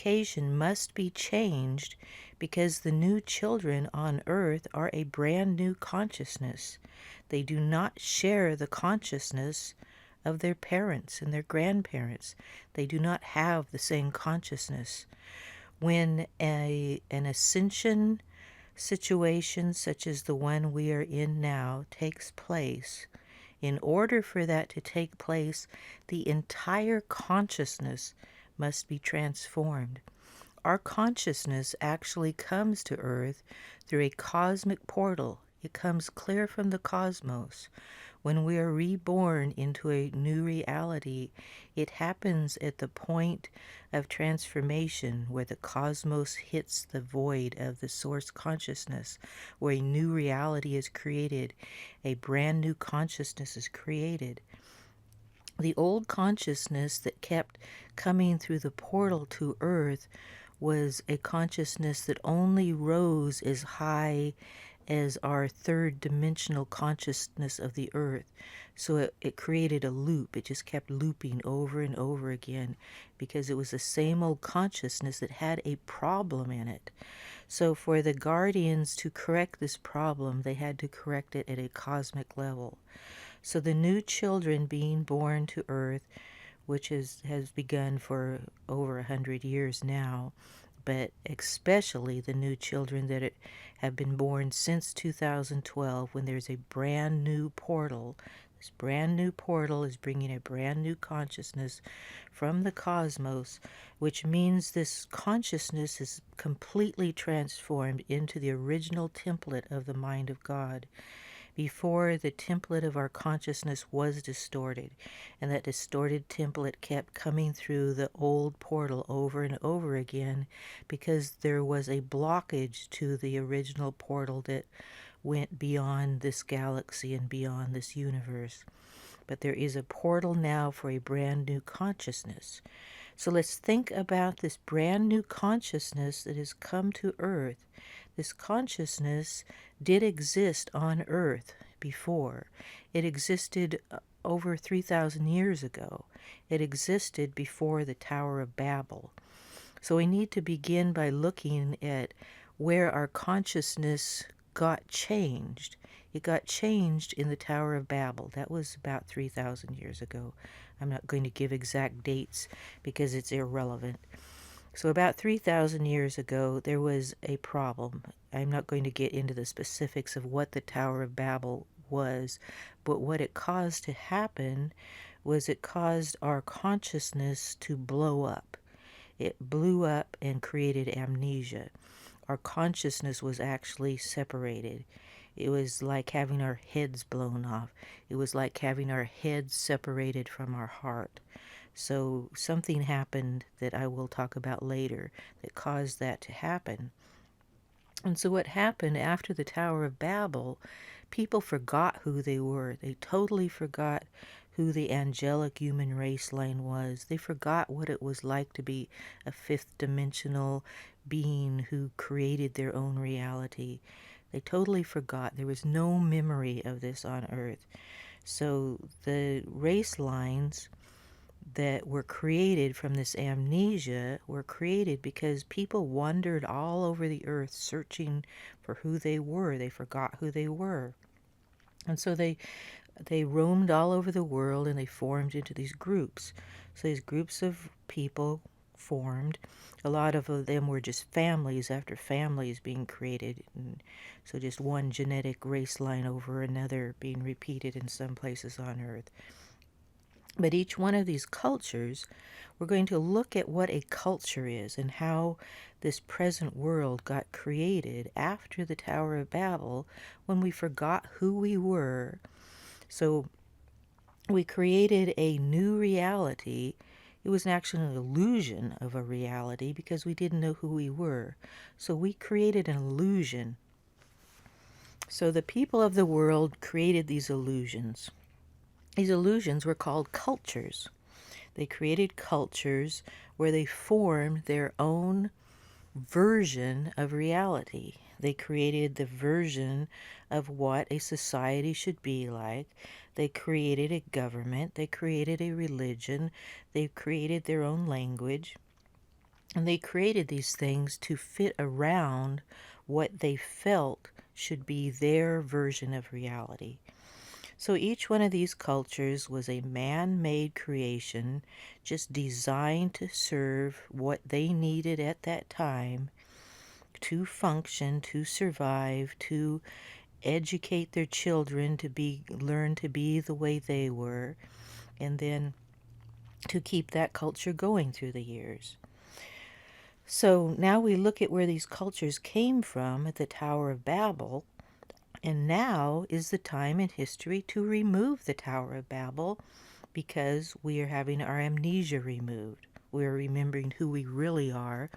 classification must be changed because the new children on earth are a brand new consciousness. They do not share the consciousness of their parents and their grandparents. They do not have the same consciousness. When an ascension situation such as the one we are in now takes place, in order for that to take place, the entire consciousness must be transformed. Our consciousness actually comes to Earth through a cosmic portal. It comes clear from the cosmos. When we are reborn into a new reality, it happens at the point of transformation where the cosmos hits the void of the source consciousness, where a new reality is created, a brand new consciousness is created. The old consciousness that kept coming through the portal to Earth was a consciousness that only rose as high as our third dimensional consciousness of the earth. So it created a loop. It just kept looping over and over again because it was the same old consciousness that had a problem in it. So for the guardians to correct this problem, they had to correct it at a cosmic level. So the new children being born to earth, which has begun for over 100 years now, but especially the new children that have been born since 2012, when there's a brand new portal. This brand new portal is bringing a brand new consciousness from the cosmos, which means this consciousness is completely transformed into the original template of the mind of God. Before, the template of our consciousness was distorted, and that distorted template kept coming through the old portal over and over again because there was a blockage to the original portal that went beyond this galaxy and beyond this universe. But there is a portal now for a brand new consciousness. So let's think about this brand new consciousness that has come to Earth. This consciousness did exist on Earth before. It existed over 3,000 years ago. It existed before the Tower of Babel. So we need to begin by looking at where our consciousness got changed. It got changed in the Tower of Babel. That was about 3,000 years ago. I'm not going to give exact dates because it's irrelevant. So about 3,000 years ago, there was a problem. I'm not going to get into the specifics of what the Tower of Babel was, but what it caused to happen was it caused our consciousness to blow up. It blew up and created amnesia. Our consciousness was actually separated. It was like having our heads blown off. It was like having our heads separated from our heart. So something happened that I will talk about later that caused that to happen. And so what happened after the Tower of Babel, people forgot who they were. They totally forgot who the angelic human race line was. They forgot what it was like to be a fifth dimensional being who created their own reality. They totally forgot. There was no memory of this on Earth. So the race lines that were created from this amnesia were created because people wandered all over the earth searching for who they were. They forgot who they were. And so they roamed all over the world and they formed into these groups. So these groups of people formed. A lot of them were just families after families being created. And so just one genetic race line over another being repeated in some places on Earth. But each one of these cultures, we're going to look at what a culture is and how this present world got created after the Tower of Babel when we forgot who we were. So we created a new reality. It was actually an illusion of a reality because we didn't know who we were. So we created an illusion. So the people of the world created these illusions. These illusions were called cultures. They created cultures where they formed their own version of reality. They created the version of what a society should be like. They created a government. They created a religion. They created their own language. And they created these things to fit around what they felt should be their version of reality. So each one of these cultures was a man made creation, just designed to serve what they needed at that time to function, to survive, to educate their children to learn to be the way they were, and then to keep that culture going through the years. So now we look at where these cultures came from at the Tower of Babel, and now is the time in history to remove the Tower of Babel because we are having our amnesia removed. We're remembering who we really are